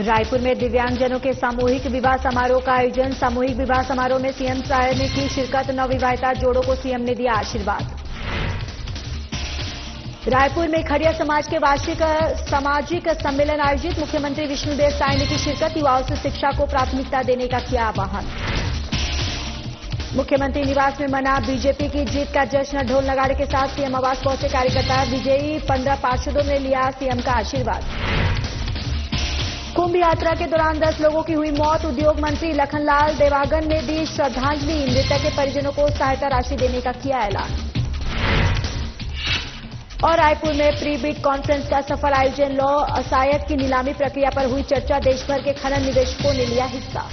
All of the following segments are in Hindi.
रायपुर में दिव्यांगजनों के सामूहिक विवाह समारोह का आयोजन। सामूहिक विवाह समारोह में सीएम साय ने की शिरकत। नवविवाहिता जोड़ों को सीएम ने दिया आशीर्वाद। रायपुर में खड़िया समाज के वार्षिक सामाजिक सम्मेलन आयोजित। मुख्यमंत्री विष्णुदेव साय ने की शिरकत। युवाओं से शिक्षा को प्राथमिकता देने का किया आह्वान। मुख्यमंत्री निवास में मना बीजेपी की जीत का जश्न। ढोल नगाड़े के साथ सीएम आवास पहुंचे कार्यकर्ता। विजयी 15 पार्षदों ने लिया सीएम का आशीर्वाद। कुंभ यात्रा के दौरान 10 लोगों की हुई मौत। उद्योग मंत्री लखनलाल देवागन ने दी श्रद्धांजलि। मृतक के परिजनों को सहायता राशि देने का किया ऐलान। और रायपुर में प्री बिड कॉन्फ्रेंस का सफल आयोजन। लॉ असायत की नीलामी प्रक्रिया पर हुई चर्चा। देश भर के खनन निवेशकों ने लिया हिस्सा।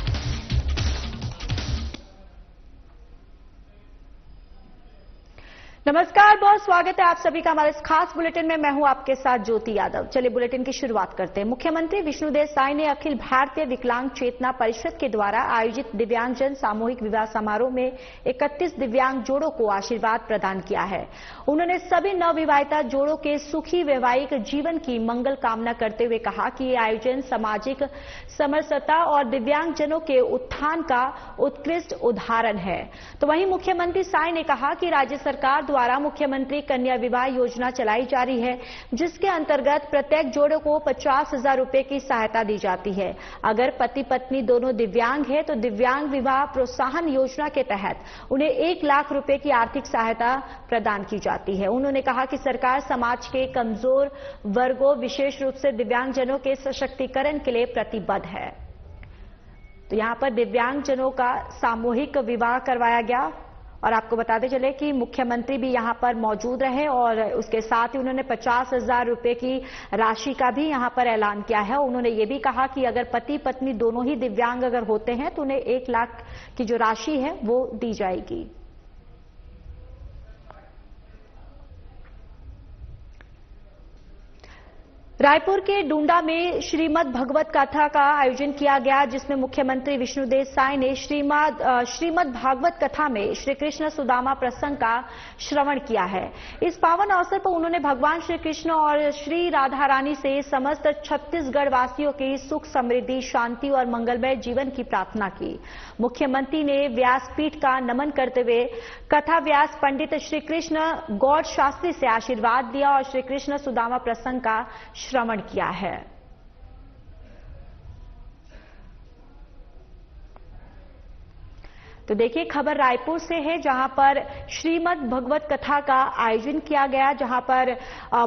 नमस्कार, बहुत स्वागत है आप सभी का हमारे इस खास बुलेटिन में। मैं हूं आपके साथ ज्योति यादव। चलिए बुलेटिन की शुरुआत करते हैं। मुख्यमंत्री विष्णुदेव साय ने अखिल भारतीय विकलांग चेतना परिषद के द्वारा आयोजित दिव्यांगजन सामूहिक विवाह समारोह में 31 दिव्यांग जोड़ों को आशीर्वाद प्रदान किया है। उन्होंने सभी नवविवाहिता जोड़ों के सुखी वैवाहिक जीवन की मंगल कामना करते हुए कहा कि ये आयोजन सामाजिक समरसता और दिव्यांगजनों के उत्थान का उत्कृष्ट उदाहरण है। तो वहीं मुख्यमंत्री साय ने कहा कि राज्य सरकार द्वारा मुख्यमंत्री कन्या विवाह योजना चलाई जा रही है, जिसके अंतर्गत प्रत्येक जोड़े को 50,000 रुपए की सहायता दी जाती है। अगर पति पत्नी दोनों दिव्यांग है तो दिव्यांग विवाह प्रोत्साहन योजना के तहत उन्हें 1 लाख रुपए की आर्थिक सहायता प्रदान की जाती है। उन्होंने कहा कि सरकार समाज के कमजोर वर्गों, विशेष रूप से दिव्यांगजनों के सशक्तिकरण के लिए प्रतिबद्ध है। तो यहां पर दिव्यांगजनों का सामूहिक विवाह करवाया गया और आपको बताते चले कि मुख्यमंत्री भी यहां पर मौजूद रहे और उसके साथ ही उन्होंने 50,000 रुपए की राशि का भी यहां पर ऐलान किया है। उन्होंने ये भी कहा कि अगर पति पत्नी दोनों ही दिव्यांग अगर होते हैं तो उन्हें 1 लाख की जो राशि है वो दी जाएगी। रायपुर के डूंडा में श्रीमद् भगवत कथा का आयोजन किया गया, जिसमें मुख्यमंत्री विष्णुदेव साय ने श्रीमद् भागवत कथा में श्री कृष्ण सुदामा प्रसंग का श्रवण किया है। इस पावन अवसर पर उन्होंने भगवान श्री कृष्ण और श्री राधा रानी से समस्त छत्तीसगढ़ वासियों की सुख समृद्धि, शांति और मंगलमय जीवन की प्रार्थना की। मुख्यमंत्री ने व्यासपीठ का नमन करते हुए कथा व्यास पंडित श्री कृष्ण गौड़ शास्त्री से आशीर्वाद लिया और श्री कृष्ण सुदामा प्रसंग का श्रवण किया है। तो देखिए खबर रायपुर से है, जहां पर श्रीमद् भगवत कथा का आयोजन किया गया, जहां पर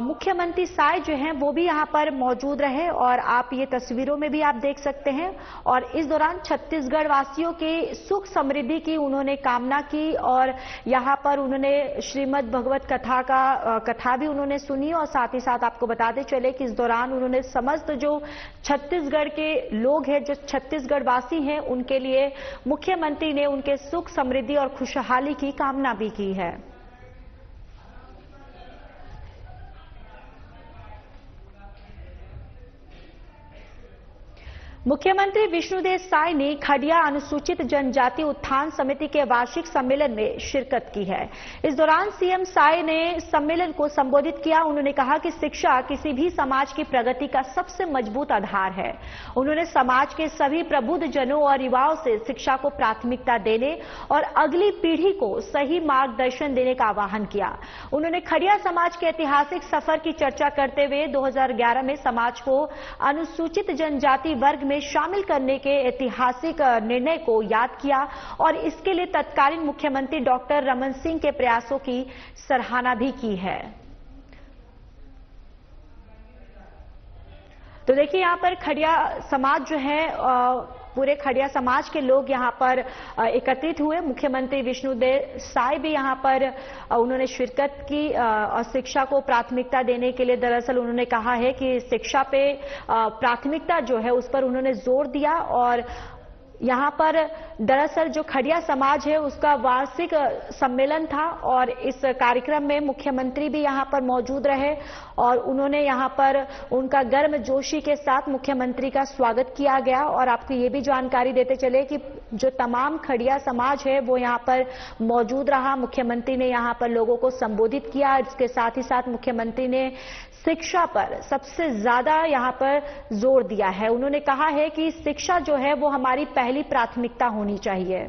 मुख्यमंत्री साय जो हैं वो भी यहां पर मौजूद रहे और आप ये तस्वीरों में भी आप देख सकते हैं। और इस दौरान छत्तीसगढ़ वासियों की सुख समृद्धि की उन्होंने कामना की और यहां पर उन्होंने श्रीमद् भगवत कथा का कथा भी उन्होंने सुनी और साथ ही साथ आपको बताते चले कि इस दौरान उन्होंने समस्त जो छत्तीसगढ़ के लोग हैं, जो छत्तीसगढ़ वासी हैं, उनके लिए मुख्यमंत्री ने उनके सुख समृद्धि और खुशहाली की कामना भी की है। मुख्यमंत्री विष्णुदेव साय ने खड़िया अनुसूचित जनजाति उत्थान समिति के वार्षिक सम्मेलन में शिरकत की है। इस दौरान सीएम साय ने सम्मेलन को संबोधित किया। उन्होंने कहा कि शिक्षा किसी भी समाज की प्रगति का सबसे मजबूत आधार है। उन्होंने समाज के सभी प्रबुद्ध जनों और युवाओं से शिक्षा को प्राथमिकता देने और अगली पीढ़ी को सही मार्गदर्शन देने का आह्वान किया। उन्होंने खड़िया समाज के ऐतिहासिक सफर की चर्चा करते हुए 2011 में समाज को अनुसूचित जनजाति वर्ग में शामिल करने के ऐतिहासिक निर्णय को याद किया और इसके लिए तत्कालीन मुख्यमंत्री डॉक्टर रमन सिंह के प्रयासों की सराहना भी की है। तो देखिए यहां पर खड़िया समाज जो है, पूरे खड़िया समाज के लोग यहां पर एकत्रित हुए। मुख्यमंत्री विष्णुदेव साय भी यहां पर उन्होंने शिरकत की और शिक्षा को प्राथमिकता देने के लिए दरअसल उन्होंने कहा है कि शिक्षा पे प्राथमिकता जो है उस पर उन्होंने जोर दिया और यहाँ पर दरअसल जो खड़िया समाज है उसका वार्षिक सम्मेलन था और इस कार्यक्रम में मुख्यमंत्री भी यहाँ पर मौजूद रहे और उन्होंने यहाँ पर उनका गर्मजोशी के साथ मुख्यमंत्री का स्वागत किया गया। और आपको ये भी जानकारी देते चले कि जो तमाम खड़िया समाज है वो यहाँ पर मौजूद रहा। मुख्यमंत्री ने यहाँ पर लोगों को संबोधित किया। इसके साथ ही साथ मुख्यमंत्री ने शिक्षा पर सबसे ज्यादा यहाँ पर जोर दिया है। उन्होंने कहा है कि शिक्षा जो है वो हमारी पहली प्राथमिकता होनी चाहिए।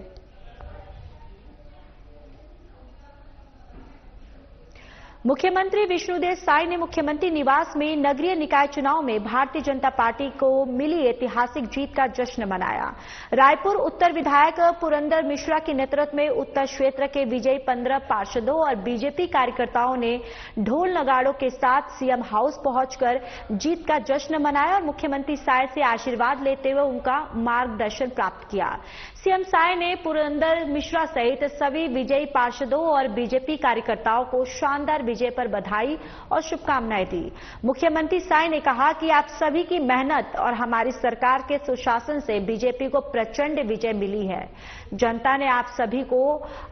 मुख्यमंत्री विष्णुदेव साय ने मुख्यमंत्री निवास में नगरीय निकाय चुनाव में भारतीय जनता पार्टी को मिली ऐतिहासिक जीत का जश्न मनाया। रायपुर उत्तर विधायक पुरंदर मिश्रा के नेतृत्व में उत्तर क्षेत्र के विजयी 15 पार्षदों और बीजेपी कार्यकर्ताओं ने ढोल नगाड़ों के साथ सीएम हाउस पहुंचकर जीत का जश्न मनाया और मुख्यमंत्री साय से आशीर्वाद लेते हुए उनका मार्गदर्शन प्राप्त किया। सीएम साय ने पुरंदर मिश्रा सहित सभी विजयी पार्षदों और बीजेपी कार्यकर्ताओं को शानदार विजय पर बधाई और शुभकामनाएं दी। मुख्यमंत्री साय ने कहा कि आप सभी की मेहनत और हमारी सरकार के सुशासन से बीजेपी को प्रचंड विजय मिली है। जनता ने आप सभी को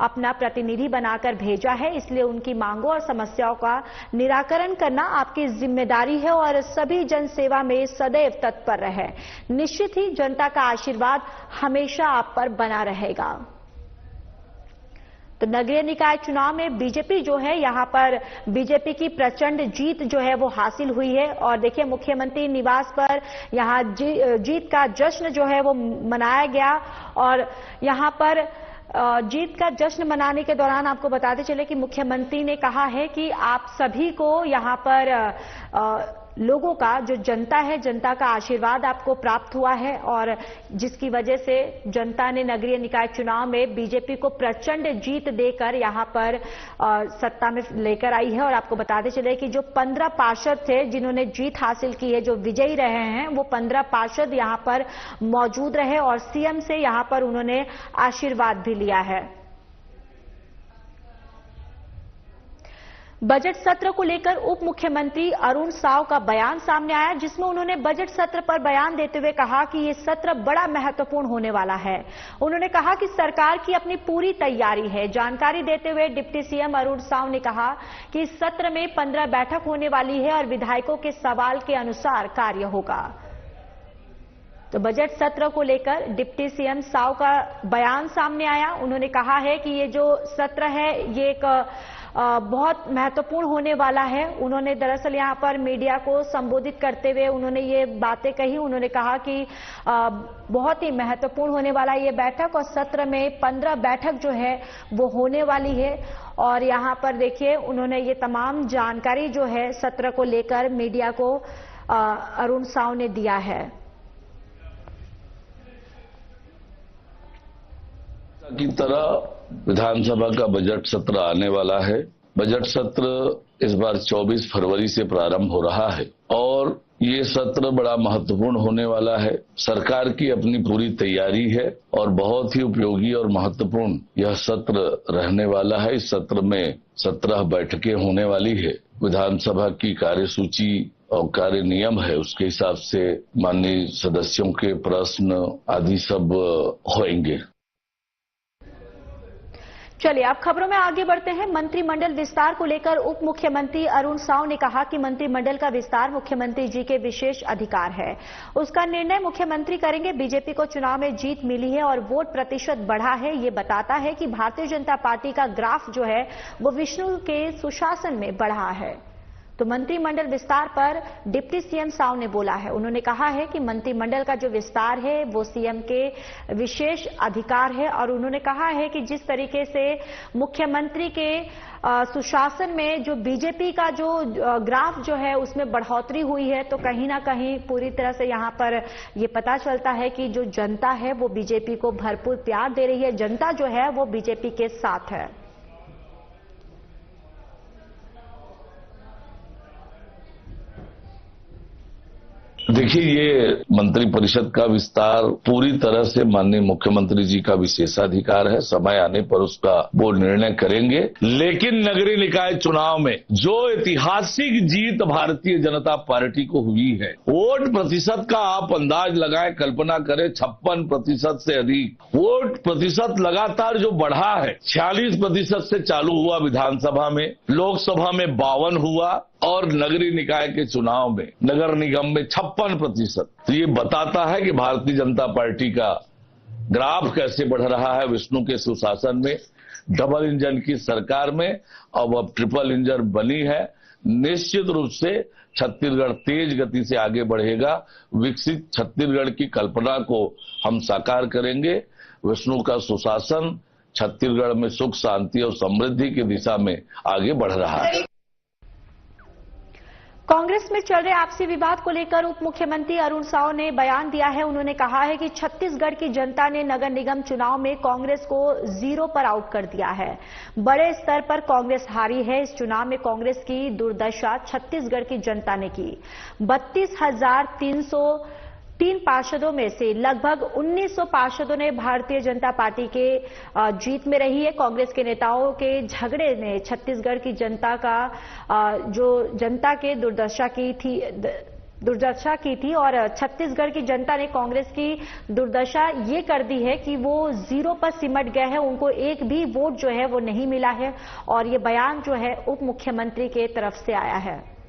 अपना प्रतिनिधि बनाकर भेजा है, इसलिए उनकी मांगों और समस्याओं का निराकरण करना आपकी जिम्मेदारी है और सभी जन सेवा में सदैव तत्पर रहे। निश्चित ही जनता का आशीर्वाद हमेशा आप पर बना रहेगा। तो नगरीय निकाय चुनाव में बीजेपी जो है यहां पर बीजेपी की प्रचंड जीत जो है वो हासिल हुई है और देखिए मुख्यमंत्री निवास पर यहां जीत का जश्न जो है वो मनाया गया और यहां पर जीत का जश्न मनाने के दौरान आपको बताते चले कि मुख्यमंत्री ने कहा है कि आप सभी को यहां पर लोगों का जो जनता है, जनता का आशीर्वाद आपको प्राप्त हुआ है और जिसकी वजह से जनता ने नगरीय निकाय चुनाव में बीजेपी को प्रचंड जीत देकर यहां पर सत्ता में लेकर आई है। और आपको बताते चले कि जो 15 पार्षद थे जिन्होंने जीत हासिल की है, जो विजयी रहे हैं, वो 15 पार्षद यहां पर मौजूद रहे और सीएम से यहां पर उन्होंने आशीर्वाद भी लिया है। बजट सत्र को लेकर उप मुख्यमंत्री अरुण साव का बयान सामने आया, जिसमें उन्होंने बजट सत्र पर बयान देते हुए कहा कि ये सत्र बड़ा महत्वपूर्ण होने वाला है। उन्होंने कहा कि सरकार की अपनी पूरी तैयारी है। जानकारी देते हुए डिप्टी सीएम अरुण साव ने कहा कि इस सत्र में 15 बैठक होने वाली है और विधायकों के सवाल के अनुसार कार्य होगा। तो बजट सत्र को लेकर डिप्टी सीएम साव का बयान सामने आया। उन्होंने कहा है कि ये जो सत्र है ये एक बहुत महत्वपूर्ण होने वाला है। उन्होंने दरअसल यहां पर मीडिया को संबोधित करते हुए उन्होंने ये बातें कही। उन्होंने कहा कि बहुत ही महत्वपूर्ण होने वाला ये बैठक और सत्र में 15 बैठक जो है वो होने वाली है। और यहां पर देखिए उन्होंने ये तमाम जानकारी जो है सत्र को लेकर मीडिया को अरुण साव ने दिया है। की तरह विधानसभा का बजट सत्र आने वाला है। बजट सत्र इस बार 24 फरवरी से प्रारंभ हो रहा है और ये सत्र बड़ा महत्वपूर्ण होने वाला है। सरकार की अपनी पूरी तैयारी है और बहुत ही उपयोगी और महत्वपूर्ण यह सत्र रहने वाला है। इस सत्र में 17 बैठकें होने वाली है। विधानसभा की कार्यसूची और कार्य नियम है, उसके हिसाब से माननीय सदस्यों के प्रश्न आदि सब होंगे। चलिए अब खबरों में आगे बढ़ते हैं। मंत्रिमंडल विस्तार को लेकर उप मुख्यमंत्री अरुण साव ने कहा कि मंत्रिमंडल का विस्तार मुख्यमंत्री जी के विशेष अधिकार है, उसका निर्णय मुख्यमंत्री करेंगे। बीजेपी को चुनाव में जीत मिली है और वोट प्रतिशत बढ़ा है, ये बताता है कि भारतीय जनता पार्टी का ग्राफ जो है वो विष्णु के सुशासन में बढ़ा है। तो मंत्रिमंडल विस्तार पर डिप्टी सीएम साव ने बोला है। उन्होंने कहा है कि मंत्रिमंडल का जो विस्तार है वो सीएम के विशेष अधिकार है और उन्होंने कहा है कि जिस तरीके से मुख्यमंत्री के सुशासन में जो बीजेपी का जो ग्राफ जो है उसमें बढ़ोतरी हुई है, तो कहीं ना कहीं पूरी तरह से यहां पर ये पता चलता है कि जो जनता है वो बीजेपी को भरपूर प्यार दे रही है। जनता जो है वो बीजेपी के साथ है। देखिए, ये मंत्रिपरिषद का विस्तार पूरी तरह से माननीय मुख्यमंत्री जी का विशेषाधिकार है। समय आने पर उसका वो निर्णय करेंगे। लेकिन नगरीय निकाय चुनाव में जो ऐतिहासिक जीत भारतीय जनता पार्टी को हुई है, वोट प्रतिशत का आप अंदाज लगाएं, कल्पना करें 56% से अधिक वोट प्रतिशत लगातार जो बढ़ा है। 46% से चालू हुआ विधानसभा में, लोकसभा में 52 हुआ और नगरीय निकाय के चुनाव में, नगर निगम में 56%। तो ये बताता है कि भारतीय जनता पार्टी का ग्राफ कैसे बढ़ रहा है। विष्णु के सुशासन में, डबल इंजन की सरकार में अब ट्रिपल इंजन बनी है। निश्चित रूप से छत्तीसगढ़ तेज गति से आगे बढ़ेगा। विकसित छत्तीसगढ़ की कल्पना को हम साकार करेंगे। विष्णु का सुशासन छत्तीसगढ़ में सुख, शांति और समृद्धि की दिशा में आगे बढ़ रहा है। कांग्रेस में चल रहे आपसी विवाद को लेकर उप मुख्यमंत्री अरुण साव ने बयान दिया है। उन्होंने कहा है कि छत्तीसगढ़ की जनता ने नगर निगम चुनाव में कांग्रेस को 0 पर आउट कर दिया है। बड़े स्तर पर कांग्रेस हारी है। इस चुनाव में कांग्रेस की दुर्दशा छत्तीसगढ़ की जनता ने की। 32,303 पार्षदों में से लगभग 1,900 पार्षदों ने भारतीय जनता पार्टी के जीत में रही है। कांग्रेस के नेताओं के झगड़े ने छत्तीसगढ़ की जनता का जो जनता के दुर्दशा की थी और छत्तीसगढ़ की जनता ने कांग्रेस की दुर्दशा ये कर दी है कि वो 0 पर सिमट गए हैं। उनको एक भी वोट जो है वो नहीं मिला है और ये बयान जो है उप मुख्यमंत्री के तरफ से आया है।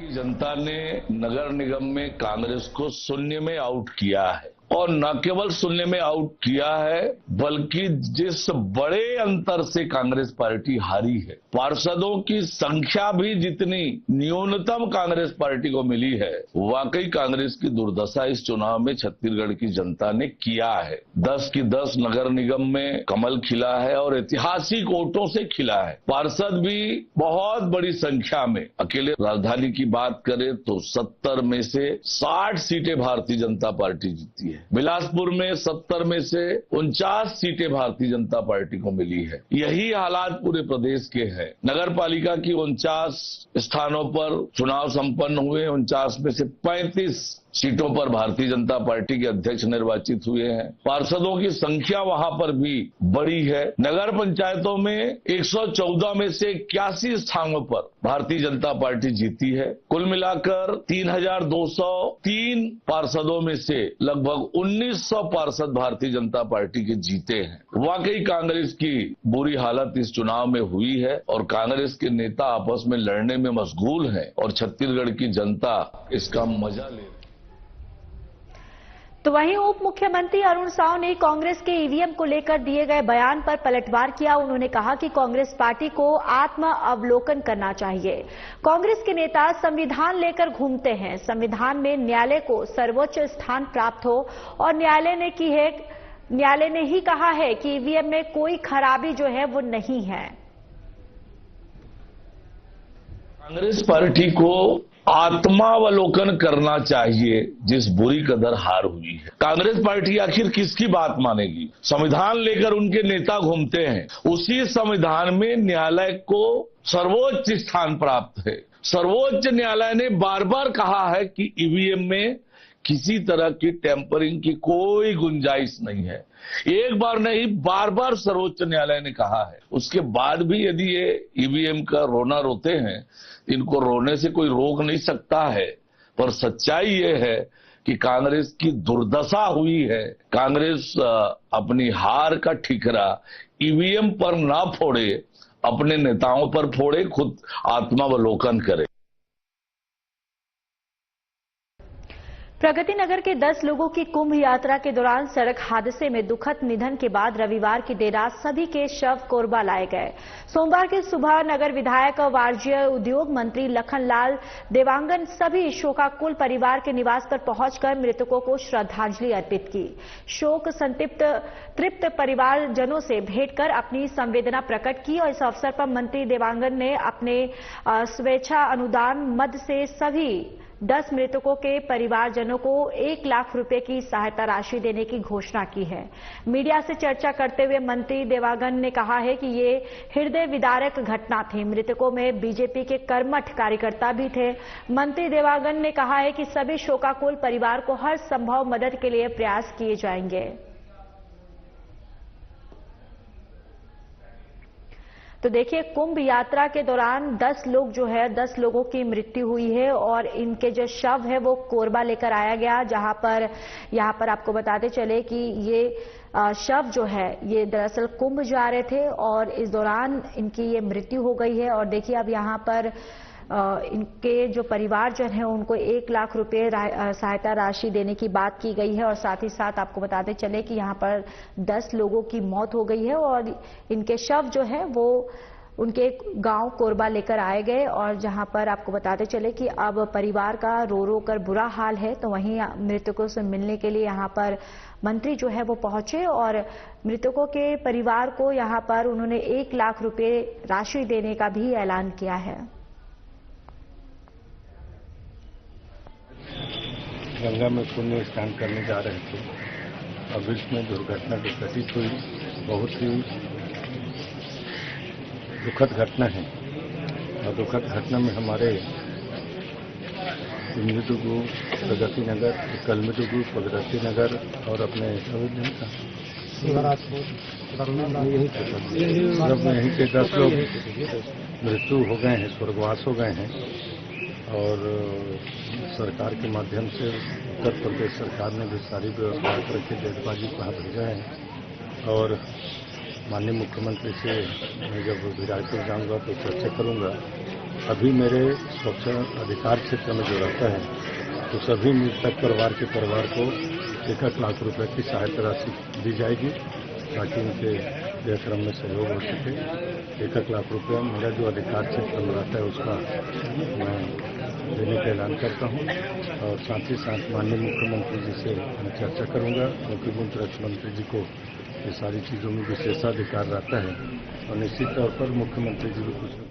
जनता ने नगर निगम में कांग्रेस को शून्य में आउट किया है और न केवल शून्य में आउट किया है बल्कि जिस बड़े अंतर से कांग्रेस पार्टी हारी है, पार्षदों की संख्या भी जितनी न्यूनतम कांग्रेस पार्टी को मिली है, वाकई कांग्रेस की दुर्दशा इस चुनाव में छत्तीसगढ़ की जनता ने किया है। 10 की 10 नगर निगम में कमल खिला है और ऐतिहासिक वोटों से खिला है। पार्षद भी बहुत बड़ी संख्या में, अकेले राजधानी की बात करें तो 70 में से 60 सीटें भारतीय जनता पार्टी जीती है। बिलासपुर में 70 में से 49 सीटें भारतीय जनता पार्टी को मिली है। यही हालात पूरे प्रदेश के हैं। नगर पालिका की 49 स्थानों पर चुनाव संपन्न हुए। 49 में से 35 सीटों पर भारतीय जनता पार्टी के अध्यक्ष निर्वाचित हुए हैं। पार्षदों की संख्या वहां पर भी बड़ी है। नगर पंचायतों में 114 में से 81 स्थानों पर भारतीय जनता पार्टी जीती है। कुल मिलाकर 3,203 पार्षदों में से लगभग 1,900 पार्षद भारतीय जनता पार्टी के जीते हैं। वाकई कांग्रेस की बुरी हालत इस चुनाव में हुई है और कांग्रेस के नेता आपस में लड़ने में मशगूल हैं और छत्तीसगढ़ की जनता इसका मजा ले रही है। तो वहीं उप मुख्यमंत्री अरुण साव ने कांग्रेस के ईवीएम को लेकर दिए गए बयान पर पलटवार किया। उन्होंने कहा कि कांग्रेस पार्टी को आत्म अवलोकन करना चाहिए। कांग्रेस के नेता संविधान लेकर घूमते हैं। संविधान में न्यायालय को सर्वोच्च स्थान प्राप्त हो और न्यायालय ने ही कहा है कि ईवीएम में कोई खराबी जो है वो नहीं है। कांग्रेस पार्टी को आत्मावलोकन करना चाहिए जिस बुरी कदर हार हुई है। कांग्रेस पार्टी आखिर किसकी बात मानेगी? संविधान लेकर उनके नेता घूमते हैं। उसी संविधान में न्यायालय को सर्वोच्च स्थान प्राप्त है। सर्वोच्च न्यायालय ने बार बार कहा है कि ईवीएम में किसी तरह की टेम्परिंग की कोई गुंजाइश नहीं है। एक बार नहीं, बार बार सर्वोच्च न्यायालय ने कहा है। उसके बाद भी यदि ये ईवीएम का रोना रोते हैं, इनको रोने से कोई रोक नहीं सकता है। पर सच्चाई ये है कि कांग्रेस की दुर्दशा हुई है। कांग्रेस अपनी हार का ठिकरा ईवीएम पर ना फोड़े, अपने नेताओं पर फोड़े, खुद आत्मावलोकन करे। प्रगति नगर के 10 लोगों की कुंभ यात्रा के दौरान सड़क हादसे में दुखद निधन के बाद रविवार की देर रात सभी के शव कोरबा लाए गए। सोमवार की सुबह नगर विधायक और वाणिज्य उद्योग मंत्री लखनलाल देवांगन सभी शोकाकुल परिवार के निवास पर पहुंचकर मृतकों को श्रद्धांजलि अर्पित की। शोक तृप्त परिवारजनों से भेंट कर अपनी संवेदना प्रकट की और इस अवसर पर मंत्री देवांगन ने अपने स्वेच्छा अनुदान मद से सभी 10 मृतकों के परिवारजनों को 1 लाख रुपए की सहायता राशि देने की घोषणा की है। मीडिया से चर्चा करते हुए मंत्री देवांगन ने कहा है कि ये हृदय विदारक घटना थी। मृतकों में बीजेपी के कर्मठ कार्यकर्ता भी थे। मंत्री देवांगन ने कहा है कि सभी शोकाकुल परिवार को हर संभव मदद के लिए प्रयास किए जाएंगे। तो देखिए, कुंभ यात्रा के दौरान 10 लोगों की मृत्यु हुई है और इनके जो शव है वो कोरबा लेकर आया गया, जहां पर यहां पर आपको बताते चले कि ये शव जो है ये दरअसल कुंभ जा रहे थे और इस दौरान इनकी ये मृत्यु हो गई है। और देखिए, अब यहां पर इनके जो परिवारजन है उनको 1 लाख रुपए सहायता राशि देने की बात की गई है। और साथ ही साथ आपको बताते चले कि यहां पर 10 लोगों की मौत हो गई है और इनके शव जो है वो उनके गांव कोरबा लेकर आए गए। और जहां पर आपको बताते चले कि अब परिवार का रो रो कर बुरा हाल है। तो वहीं मृतकों से मिलने के लिए यहां पर मंत्री जो है वो पहुंचे और मृतकों के परिवार को यहां पर उन्होंने 1 लाख रुपए राशि देने का भी ऐलान किया है। गंगा में पुण्य स्नान करने जा रहे थे और बीच में दुर्घटना जो घटित हुई, बहुत ही दुखद घटना है। और दुखद घटना में हमारे इमलीडुगु, प्रगति नगर, कलमीडुगु, प्रगति नगर और अपने सब यहीं के 10 लोग मृत्यु हो गए हैं, स्वर्गवास हो गए हैं। और सरकार के माध्यम से उत्तर प्रदेश सरकार ने भी सारी व्यवस्था करके डेडबाजी वहाँ भेजा है। और माननीय मुख्यमंत्री से मैं जब विराजपुर जाऊंगा तो चर्चा करूंगा। अभी मेरे स्वच्छ अधिकार क्षेत्र में जो रहता है तो सभी मृतक परिवार के परिवार को 1 लाख रुपए की सहायता राशि दी जाएगी ताकि उनके देहक्रम में सहयोग हो सके। 1 लाख रुपया मेरा जो अधिकार क्षेत्र में रहता है उसका मैं देने का ऐलान करता हूं। और साथ ही साथ माननीय मुख्यमंत्री जी से मैं चर्चा करूंगा क्योंकि मुख्यमंत्री जी को ये सारी चीजों में विशेषाधिकार रहता है और निश्चित तौर पर मुख्यमंत्री जी भी कुछ न कुछ।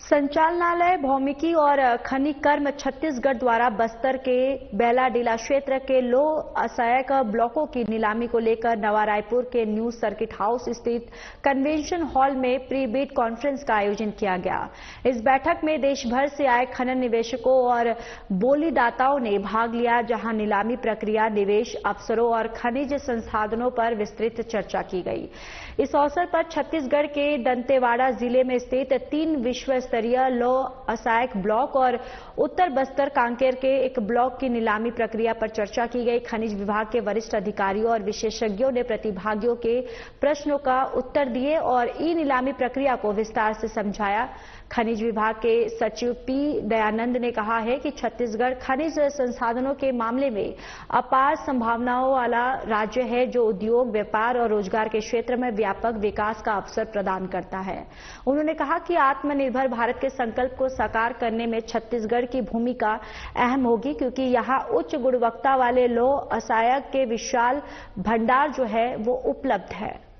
संचालनालय भौमिकी और खनिज कर्म छत्तीसगढ़ द्वारा बस्तर के बेलाडीला क्षेत्र के लो असहायक ब्लॉकों की नीलामी को लेकर नवा रायपुर के न्यू सर्किट हाउस स्थित कन्वेंशन हॉल में प्री बिड कॉन्फ्रेंस का आयोजन किया गया। इस बैठक में देश भर से आए खनन निवेशकों और बोलीदाताओं ने भाग लिया, जहां नीलामी प्रक्रिया, निवेश अवसरों और खनिज संसाधनों पर विस्तृत चर्चा की गई। इस अवसर पर छत्तीसगढ़ के दंतेवाड़ा जिले में स्थित 3 विश्व स्तरीय लो असहायक ब्लॉक और उत्तर बस्तर कांकेर के एक ब्लॉक की नीलामी प्रक्रिया पर चर्चा की गई। खनिज विभाग के वरिष्ठ अधिकारियों और विशेषज्ञों ने प्रतिभागियों के प्रश्नों का उत्तर दिए और ई नीलामी प्रक्रिया को विस्तार से समझाया। खनिज विभाग के सचिव पी दयानंद ने कहा है कि छत्तीसगढ़ खनिज संसाधनों के मामले में अपार संभावनाओं वाला राज्य है, जो उद्योग, व्यापार और रोजगार के क्षेत्र में व्यापक विकास का अवसर प्रदान करता है। उन्होंने कहा कि आत्मनिर्भर भारत के संकल्प को साकार करने में छत्तीसगढ़ की भूमिका अहम होगी, क्योंकि यहां उच्च गुणवत्ता वाले लौह असहायक के विशाल भंडार जो है वो उपलब्ध है।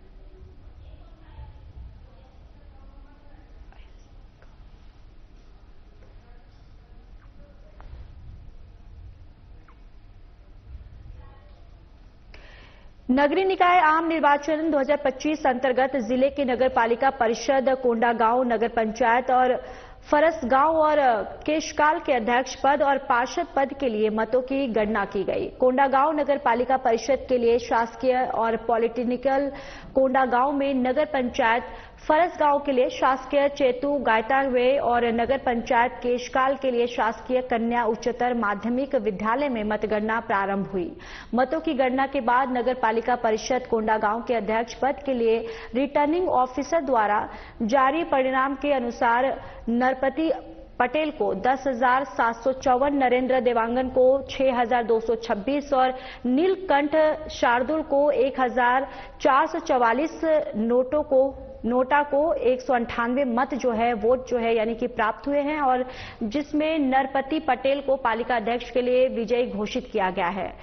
नगरीय निकाय आम निर्वाचन 2025 अंतर्गत जिले की नगर पालिका परिषद, कोंडागांव नगर पंचायत और फरसगांव और केशकाल के अध्यक्ष पद और पार्षद पद के लिए मतों की गणना की गई। कोंडागांव नगर पालिका परिषद के लिए शासकीय और पॉलिटेक्निकल कोंडागांव में, नगर पंचायत फरसगांव के लिए शासकीय चेतु गायतावे और नगर पंचायत केशकाल के लिए शासकीय कन्या उच्चतर माध्यमिक विद्यालय में मतगणना प्रारंभ हुई। मतों की गणना के बाद नगर पालिका परिषद कोंडागांव के अध्यक्ष पद के लिए रिटर्निंग ऑफिसर द्वारा जारी परिणाम के अनुसार नरपति पटेल को 10,754, नरेंद्र देवांगन को 6,226 और नीलकंठ शार्दुल को 1,444 नोटा को 198 मत जो है, वोट जो है यानी कि प्राप्त हुए हैं, और जिसमें नरपति पटेल को पालिका अध्यक्ष के लिए विजयी घोषित किया गया है।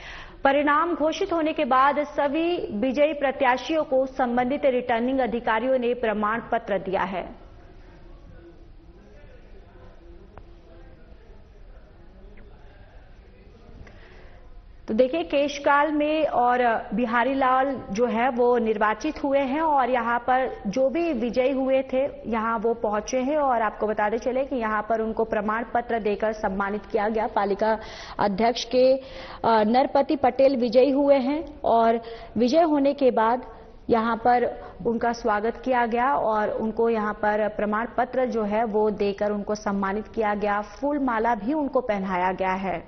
परिणाम घोषित होने के बाद सभी विजयी प्रत्याशियों को संबंधित रिटर्निंग अधिकारियों ने प्रमाण पत्र दिया है। तो देखिए केशकाल में और बिहारी लाल जो है वो निर्वाचित हुए हैं और यहाँ पर जो भी विजयी हुए थे यहाँ वो पहुंचे हैं और आपको बताते चले कि यहाँ पर उनको प्रमाण पत्र देकर सम्मानित किया गया। पालिका अध्यक्ष के नरपति पटेल विजयी हुए हैं और विजय होने के बाद यहाँ पर उनका स्वागत किया गया और उनको यहाँ पर प्रमाण पत्र जो है वो देकर उनको सम्मानित किया गया। फूल माला भी उनको पहनाया गया है।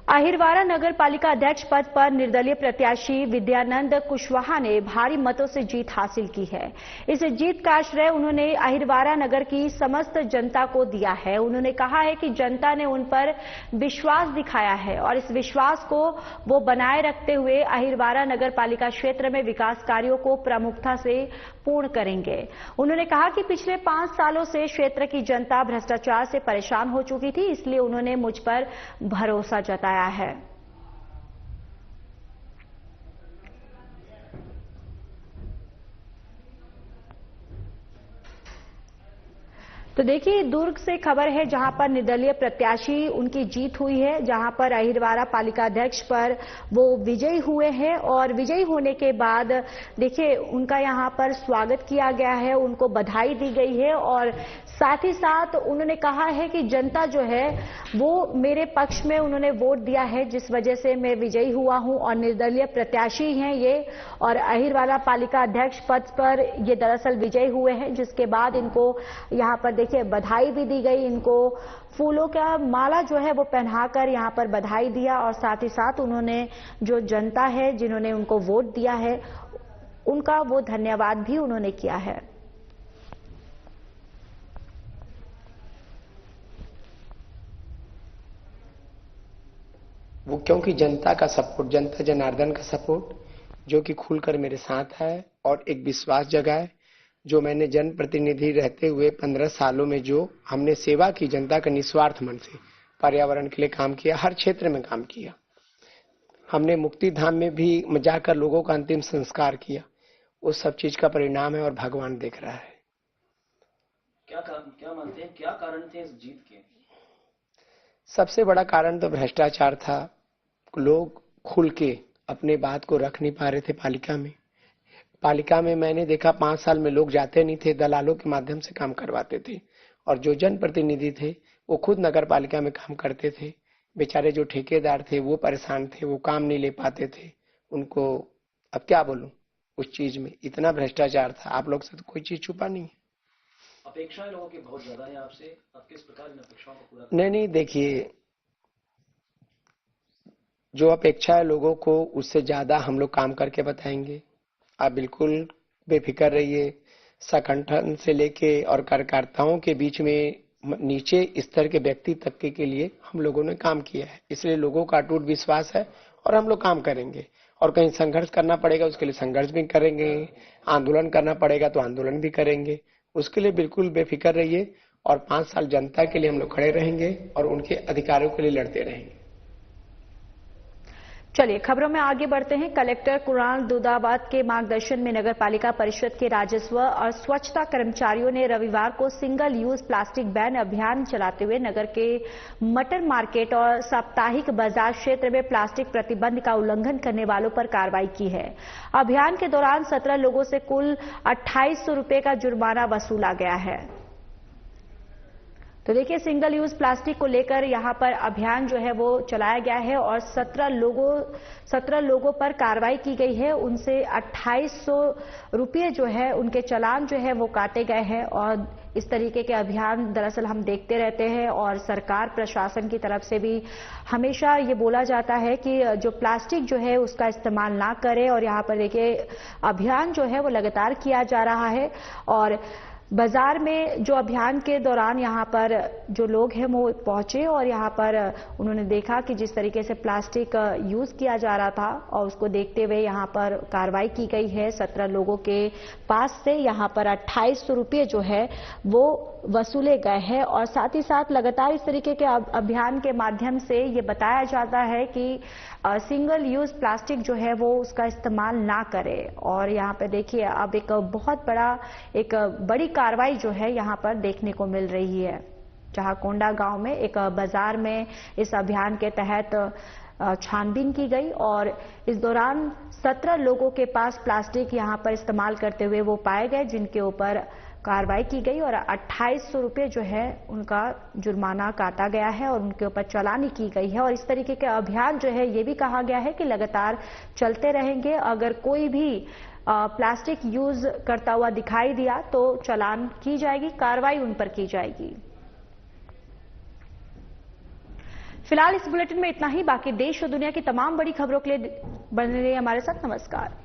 अहिरवारा नगर पालिका अध्यक्ष पद पर निर्दलीय प्रत्याशी विद्यानंद कुशवाहा ने भारी मतों से जीत हासिल की है। इस जीत का श्रेय उन्होंने अहिरवारा नगर की समस्त जनता को दिया है। उन्होंने कहा है कि जनता ने उन पर विश्वास दिखाया है और इस विश्वास को वो बनाए रखते हुए अहिरवारा नगर पालिका क्षेत्र में विकास कार्यों को प्रमुखता से पूर्ण करेंगे। उन्होंने कहा कि पिछले 5 सालों से क्षेत्र की जनता भ्रष्टाचार से परेशान हो चुकी थी, इसलिए उन्होंने मुझ पर भरोसा जताया है। तो देखिए दुर्ग से खबर है जहां पर निर्दलीय प्रत्याशी उनकी जीत हुई है, जहां पर अहिरवारा पालिका अध्यक्ष पर वो विजयी हुए हैं और विजयी होने के बाद देखिए उनका यहां पर स्वागत किया गया है, उनको बधाई दी गई है और साथ ही साथ उन्होंने कहा है कि जनता जो है वो मेरे पक्ष में उन्होंने वोट दिया है, जिस वजह से मैं विजयी हुआ हूं और निर्दलीय प्रत्याशी हैं ये और अहिरवारा पालिका अध्यक्ष पद पर ये दरअसल विजयी हुए हैं। जिसके बाद इनको यहाँ पर देखिए बधाई भी दी गई, इनको फूलों का माला जो है वो पहनाकर यहाँ पर बधाई दिया और साथ ही साथ उन्होंने जो जनता है जिन्होंने उनको वोट दिया है उनका वो धन्यवाद भी उन्होंने किया है। वो क्योंकि जनता का सपोर्ट, जनता जनार्दन का सपोर्ट जो कि खुलकर मेरे साथ है और एक विश्वास जगाए जो मैंने जनप्रतिनिधि रहते हुए 15 सालों में जो हमने सेवा की जनता का निस्वार्थ मन से पर्यावरण के लिए काम किया, हर क्षेत्र में काम किया। हमने मुक्ति धाम में भी जाकर लोगों का अंतिम संस्कार किया, उस सब चीज का परिणाम है और भगवान देख रहा है। क्या मानते हैं क्या कारण थे इस जीत के? सबसे बड़ा कारण तो भ्रष्टाचार था। लोग खुल के अपने बात को रख नहीं पा रहे थे। पालिका में मैंने देखा 5 साल में लोग जाते नहीं थे, दलालों के माध्यम से काम करवाते थे और जो जनप्रतिनिधि थे वो खुद नगर पालिका में काम करते थे। बेचारे जो ठेकेदार थे वो परेशान थे, वो काम नहीं ले पाते थे। उनको अब क्या बोलूं, उस चीज में इतना भ्रष्टाचार था। आप लोग से तो कोई चीज छुपा नहीं है। अपेक्षाएं लोगों की बहुत ज्यादा है आपसे, आप किस प्रकार इन अपेक्षाओं को पूरा? नहीं, देखिए जो अपेक्षा है लोगों को उससे ज्यादा हम लोग काम करके बताएंगे। आप बिल्कुल बेफिक्र रहिए। संगठन से लेके और कार्यकर्ताओं के बीच में नीचे स्तर के व्यक्ति तक के लिए हम लोगों ने काम किया है, इसलिए लोगों का अटूट विश्वास है और हम लोग काम करेंगे। और कहीं संघर्ष करना पड़ेगा उसके लिए संघर्ष भी करेंगे, आंदोलन करना पड़ेगा तो आंदोलन भी करेंगे। उसके लिए बिल्कुल बेफिक्र रहिए और 5 साल जनता के लिए हम लोग खड़े रहेंगे और उनके अधिकारों के लिए लड़ते रहेंगे। चलिए खबरों में आगे बढ़ते हैं। कलेक्टर कुणाल दुदावत के मार्गदर्शन में नगर पालिका परिषद के राजस्व और स्वच्छता कर्मचारियों ने रविवार को सिंगल यूज प्लास्टिक बैन अभियान चलाते हुए नगर के मटर मार्केट और साप्ताहिक बाजार क्षेत्र में प्लास्टिक प्रतिबंध का उल्लंघन करने वालों पर कार्रवाई की है। अभियान के दौरान 17 लोगों से कुल 2800 रुपए का जुर्माना वसूला गया है। तो देखिए रुपए यूज प्लास्टिक को लेकर यहां पर अभियान जो है वो चलाया गया है और 17 लोगों पर कार्रवाई की गई है। उनसे 2800 रुपये जो है उनके चालान जो है वो काटे गए हैं और इस तरीके के अभियान दरअसल हम देखते रहते हैं और सरकार प्रशासन की तरफ से भी हमेशा ये बोला जाता है कि जो प्लास्टिक जो है उसका इस्तेमाल ना करें और यहाँ पर देखिए अभियान जो है वो लगातार किया जा रहा है। और बाजार में जो अभियान के दौरान यहाँ पर जो लोग हैं वो पहुंचे और यहाँ पर उन्होंने देखा कि जिस तरीके से प्लास्टिक यूज किया जा रहा था और उसको देखते हुए यहाँ पर कार्रवाई की गई है। 17 लोगों के पास से यहाँ पर 2800 रुपये जो है वो वसूले गए हैं और साथ ही साथ लगातार इस तरीके के अभियान के माध्यम से ये बताया जाता है कि सिंगल यूज प्लास्टिक जो है वो उसका इस्तेमाल ना करें। और यहाँ पे देखिए अब एक बहुत बड़ी कार्रवाई जो है यहां पर देखने को मिल रही है। जहां कोंडा गांव में एक बाजार में इस अभियान के तहत छानबीन की गई और इस दौरान 17 लोगों के पास प्लास्टिक यहां पर इस्तेमाल करते हुए वो पाए गए, जिनके ऊपर कार्रवाई की गई और 2800 रुपये जो है उनका जुर्माना काटा गया है और उनके ऊपर चालानी की गई है। और इस तरीके के अभियान जो है ये भी कहा गया है कि लगातार चलते रहेंगे। अगर कोई भी प्लास्टिक यूज करता हुआ दिखाई दिया तो चालान की जाएगी, कार्रवाई उन पर की जाएगी। फिलहाल इस बुलेटिन में इतना ही। बाकी देश और दुनिया की तमाम बड़ी खबरों के लिए बने रहिए हमारे साथ। नमस्कार।